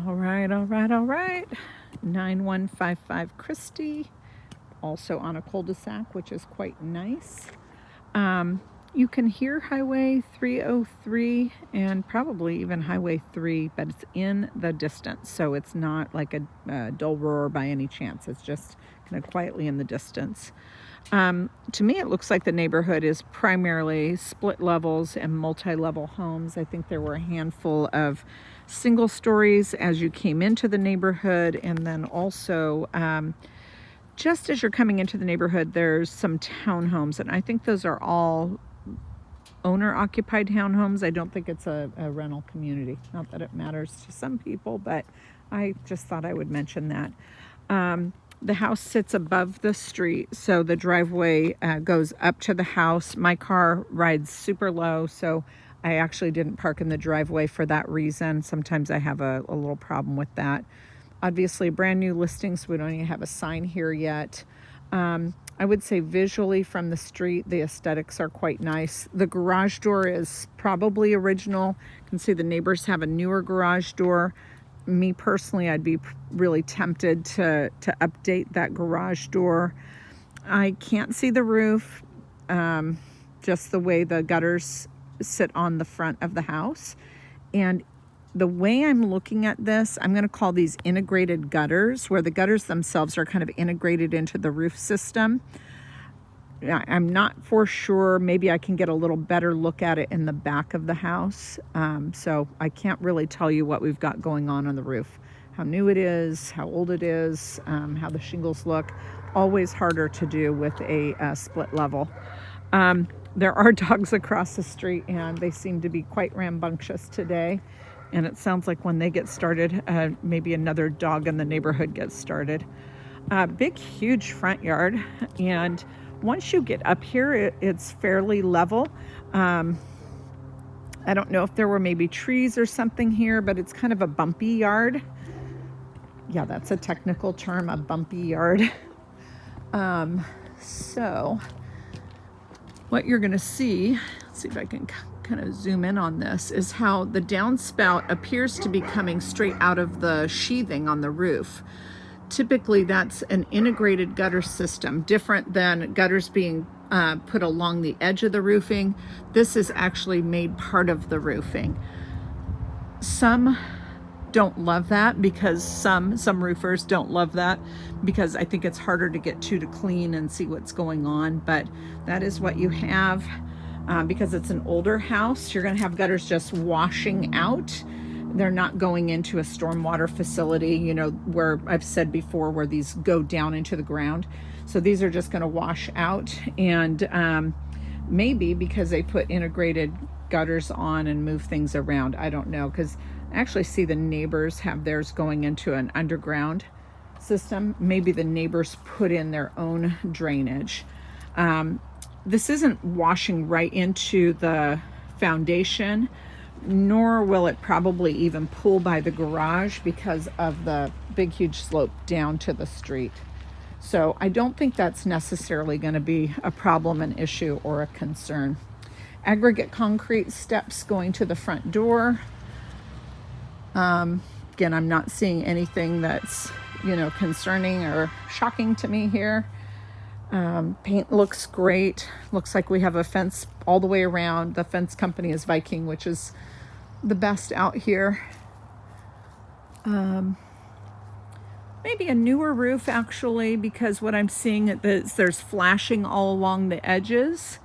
All right, all right, all right. 9155 Christie, also on a cul-de-sac, which is quite nice. You can hear Highway 303 and probably even Highway 3, but it's in the distance, so it's not like a dull roar by any chance. It's just kind of quietly in the distance. To me, it looks like the neighborhood is primarily split levels and multi-level homes. I think there were a handful of single stories as you came into the neighborhood, and then also just as you're coming into the neighborhood, there's some townhomes, and I think those are all owner-occupied townhomes. I don't think it's a rental community. Not that it matters to some people, but I just thought I would mention that. The house sits above the street, so the driveway goes up to the house. My car rides super low, so I actually didn't park in the driveway for that reason. Sometimes I have a little problem with that. Obviously, brand new listings. We don't even have a sign here yet. I would say visually from the street, the aesthetics are quite nice. The garage door is probably original. You can see the neighbors have a newer garage door. Me personally, I'd be really tempted to update that garage door. I can't see the roof, just the way the gutters sit on the front of the house. And the way I'm looking at this, I'm going to call these integrated gutters, where the gutters themselves are kind of integrated into the roof system. I'm not for sure. Maybe I can get a little better look at it in the back of the house. So I can't really tell you what we've got going on the roof. How new it is, how old it is, how the shingles look. Always harder to do with a split level. There are dogs across the street, and they seem to be quite rambunctious today. And it sounds like when they get started, maybe another dog in the neighborhood gets started. Big, huge front yard. And once you get up here, it's fairly level. I don't know if there were maybe trees or something here, but it's kind of a bumpy yard. Yeah, that's a technical term, a bumpy yard. So what you're going to see, let's see if I can kind of zoom in on this, is how the downspout appears to be coming straight out of the sheathing on the roof. Typically, that's an integrated gutter system, different than gutters being put along the edge of the roofing. This is actually made part of the roofing. Some don't love that, because some roofers don't love that, because I think it's harder to get to clean and see what's going on. But that is what you have. Because it's an older house, you're going to have gutters just washing out. They're not going into a stormwater facility, you know, where I've said before, where these go down into the ground. So these are just going to wash out. And maybe because they put integrated gutters on and move things around, I don't know, because I actually see the neighbors have theirs going into an underground system. Maybe the neighbors put in their own drainage. This isn't washing right into the foundation, nor will it probably even pull by the garage because of the big, huge slope down to the street. So I don't think that's necessarily going to be a problem, an issue, or a concern. Aggregate concrete steps going to the front door. Again, I'm not seeing anything that's, you know, concerning or shocking to me here. Paint looks great. Looks like we have a fence all the way around. The fence company is Viking, which is the best out here. Maybe a newer roof, actually, because what I'm seeing is there's flashing all along the edges,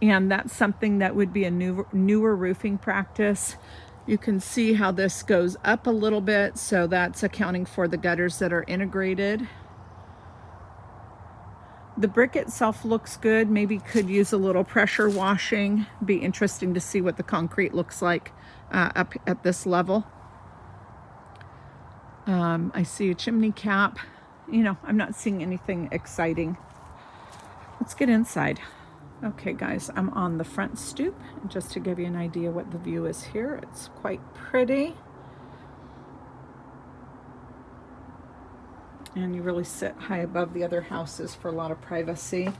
and that's something that would be a newer roofing practice. You can see how this goes up a little bit, so that's accounting for the gutters that are integrated. The brick itself looks good. Maybe could use a little pressure washing. Be interesting to see what the concrete looks like up at this level. I see a chimney cap. You know, I'm not seeing anything exciting. Let's get inside. Okay, guys, I'm on the front stoop. And just to give you an idea what the view is here, it's quite pretty. And you really sit high above the other houses for a lot of privacy.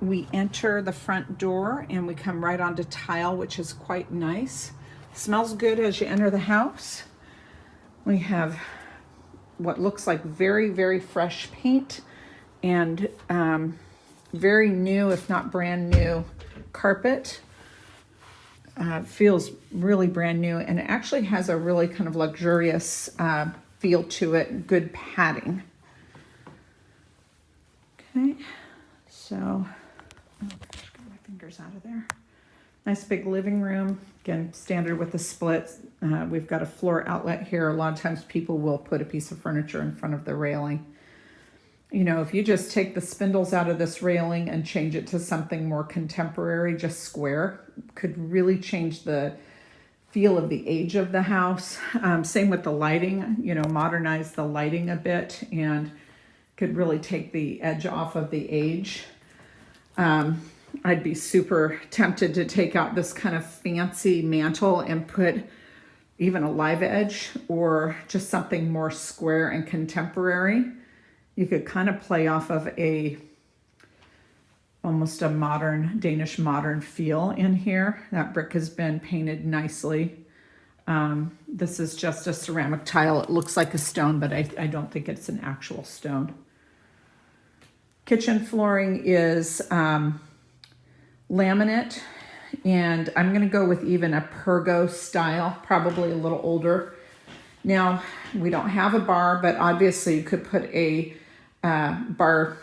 We enter the front door and we come right onto tile, which is quite nice. Smells good as you enter the house. We have what looks like very, very fresh paint and very new, if not brand new, carpet. Feels really brand new, and it actually has a really kind of luxurious feel to it. Good padding. Okay, so, oh gosh, got my fingers out of there. Nice big living room. Again, standard with the splits. We've got a floor outlet here. A lot of times people will put a piece of furniture in front of the railing. You know, if you just take the spindles out of this railing and change it to something more contemporary, just square, could really change the feel of the age of the house. Same with the lighting, you know, modernize the lighting a bit and could really take the edge off of the age. I'd be super tempted to take out this kind of fancy mantle and put even a live edge or just something more square and contemporary. You could kind of play off of almost a modern, Danish modern feel in here. That brick has been painted nicely. This is just a ceramic tile. It looks like a stone, but I don't think it's an actual stone. Kitchen flooring is laminate, and I'm going to go with even a Pergo style, probably a little older. Now, we don't have a bar, but obviously you could put a bar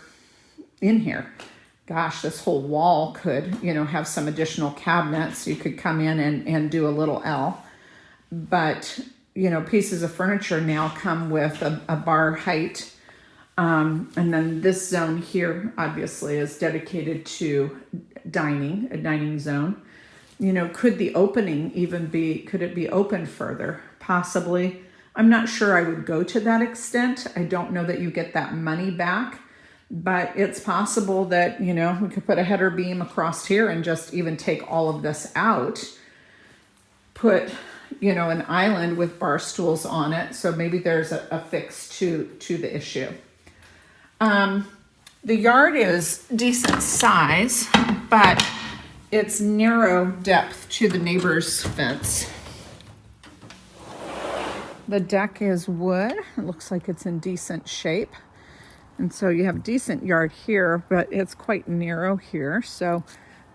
in here. Gosh, this whole wall could, you know, have some additional cabinets. You could come in and do a little L. But, you know, pieces of furniture now come with a bar height. And then this zone here, obviously, is dedicated to dining, a dining zone. You know, could the opening even be, could it be opened further? Possibly. I'm not sure I would go to that extent. I don't know that you get that money back, but it's possible that, you know, we could put a header beam across here and just even take all of this out, put, you know, an island with bar stools on it. So maybe there's a fix to the issue. The yard is decent size, but it's narrow depth to the neighbor's fence. The deck is wood. It looks like it's in decent shape. And so you have a decent yard here, but it's quite narrow here. So,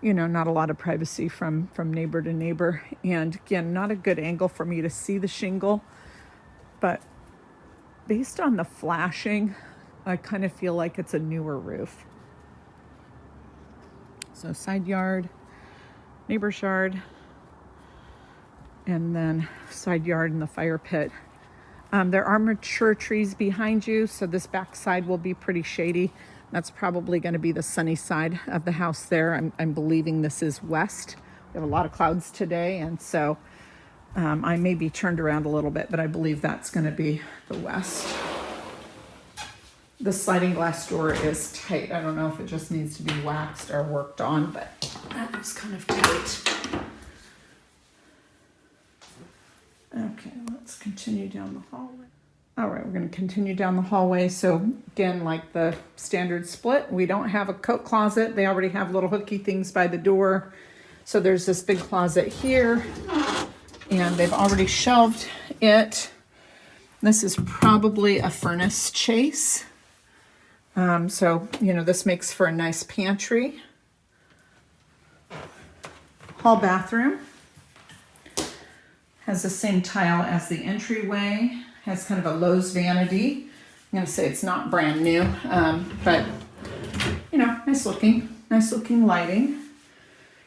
you know, not a lot of privacy from neighbor to neighbor. And again, not a good angle for me to see the shingle. But based on the flashing, I kind of feel like it's a newer roof. So side yard, neighbor's yard, and then side yard and the fire pit. There are mature trees behind you, so this back side will be pretty shady. That's probably going to be the sunny side of the house there. I'm believing this is west. We have a lot of clouds today, and so I may be turned around a little bit, but I believe that's going to be the west. The sliding glass door is tight. I don't know if it just needs to be waxed or worked on, but that is kind of tight. Okay, let's continue down the hallway. All right, we're going to continue down the hallway. So again, like the standard split, we don't have a coat closet. They already have little hooky things by the door. So there's this big closet here, and they've already shelved it. This is probably a furnace chase. So, you know, this makes for a nice pantry. Hall bathroom. Has the same tile as the entryway. Has kind of a Lowe's vanity. I'm going to say it's not brand new, but, you know, nice looking lighting.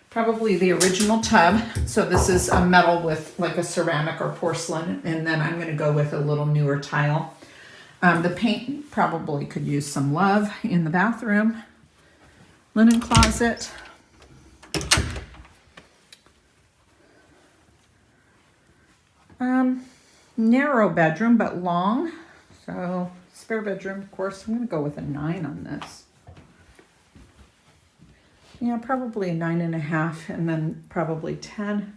Probably the original tub. So this is a metal with like a ceramic or porcelain, and then I'm going to go with a little newer tile. The paint probably could use some love in the bathroom. Linen closet. Narrow bedroom, but long. So spare bedroom, of course. I'm going to go with a 9 on this. Yeah, probably a 9.5, and then probably 10.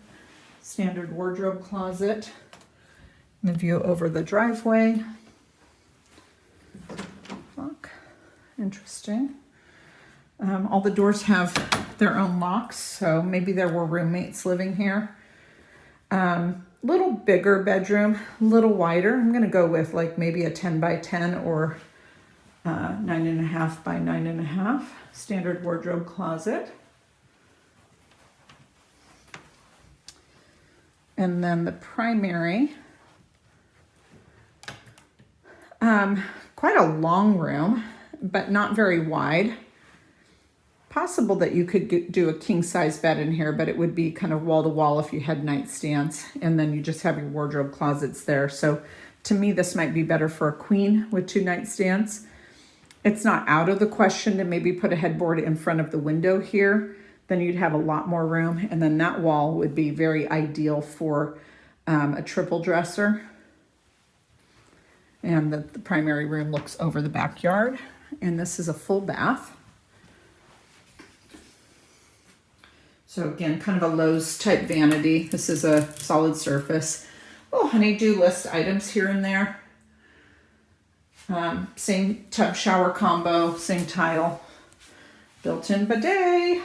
Standard wardrobe closet. The view over the driveway. Look, interesting. All the doors have their own locks, so maybe there were roommates living here. little bigger bedroom, a little wider. I'm gonna go with like maybe a 10 by 10 or 9.5 by 9.5 standard wardrobe closet. And then the primary, quite a long room, but not very wide. Possible that you could do a king size bed in here, but it would be kind of wall to wall if you had nightstands, and then you just have your wardrobe closets there. So to me, this might be better for a queen with 2 nightstands. It's not out of the question to maybe put a headboard in front of the window here. Then you'd have a lot more room, and then that wall would be very ideal for a triple dresser. And the primary room looks over the backyard, and this is a full bath. So again, kind of a Lowe's type vanity. This is a solid surface. Oh, honey-do list items here and there. Same tub shower combo, same tile. Built-in bidet.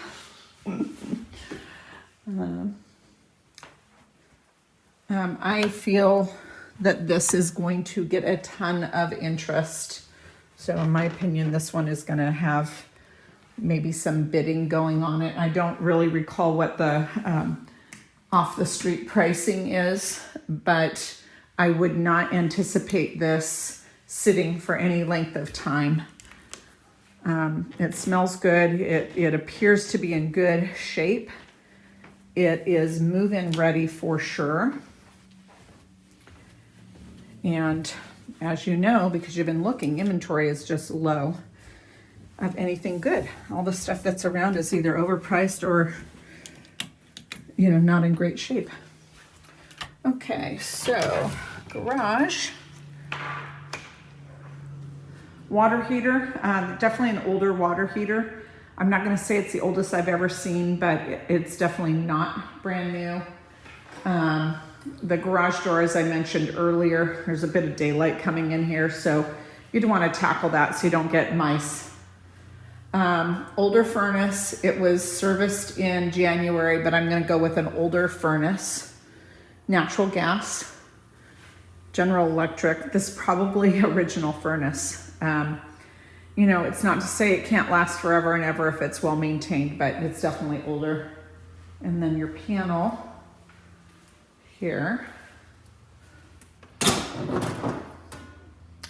I feel that this is going to get a ton of interest. So in my opinion, this one is going to have maybe some bidding going on it. I don't really recall what the off the street pricing is, but I would not anticipate this sitting for any length of time. It smells good. It appears to be in good shape. It is move-in ready for sure. And as you know, because you've been looking, inventory is just low of anything good. All the stuff that's around is either overpriced or, you know, not in great shape. Okay, so garage. Water heater, definitely an older water heater. I'm not gonna say it's the oldest I've ever seen, but it's definitely not brand new. The garage door, as I mentioned earlier, there's a bit of daylight coming in here, so you'd wanna tackle that so you don't get mice. Older furnace, it was serviced in January, but I'm gonna go with an older furnace. Natural gas, General Electric, this is probably original furnace. You know, it's not to say it can't last forever and ever if it's well maintained, but it's definitely older. And then your panel here.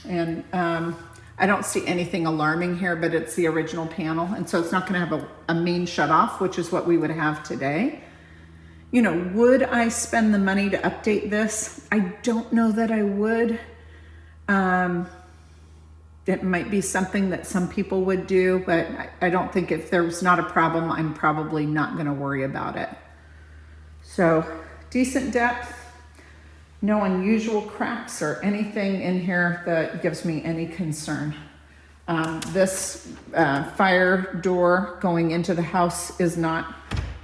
And I don't see anything alarming here, but it's the original panel. And so it's not gonna have a main shut off, which is what we would have today. You know, would I spend the money to update this? I don't know that I would. It might be something that some people would do, but I don't think if there's not a problem, I'm probably not gonna worry about it. So decent depth, no unusual cracks or anything in here that gives me any concern. This fire door going into the house is not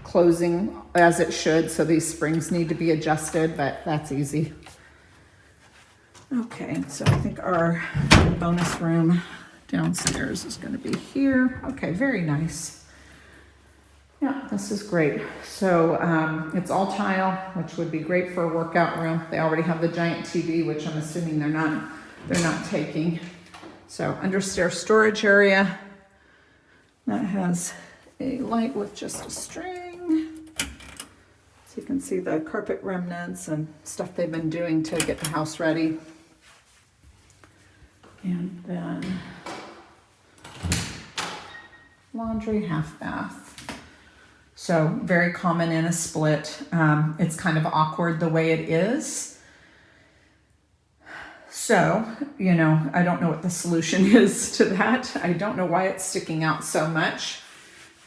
closing as it should, so these springs need to be adjusted, but that's easy. Okay, so I think our bonus room downstairs is going to be here. Okay, very nice. Yeah, this is great. So it's all tile, which would be great for a workout room. They already have the giant TV, which I'm assuming they're not taking. So understairs storage area that has a light with just a string. So you can see the carpet remnants and stuff they've been doing to get the house ready. And then laundry, half bath. So very common in a split. It's kind of awkward the way it is. So, you know, I don't know what the solution is to that. I don't know why it's sticking out so much.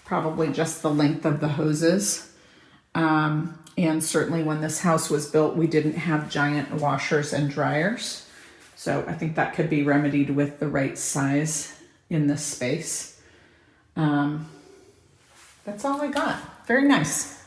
Probably just the length of the hoses. And certainly when this house was built, we didn't have giant washers and dryers. So I think that could be remedied with the right size in this space. That's all I got. Very nice.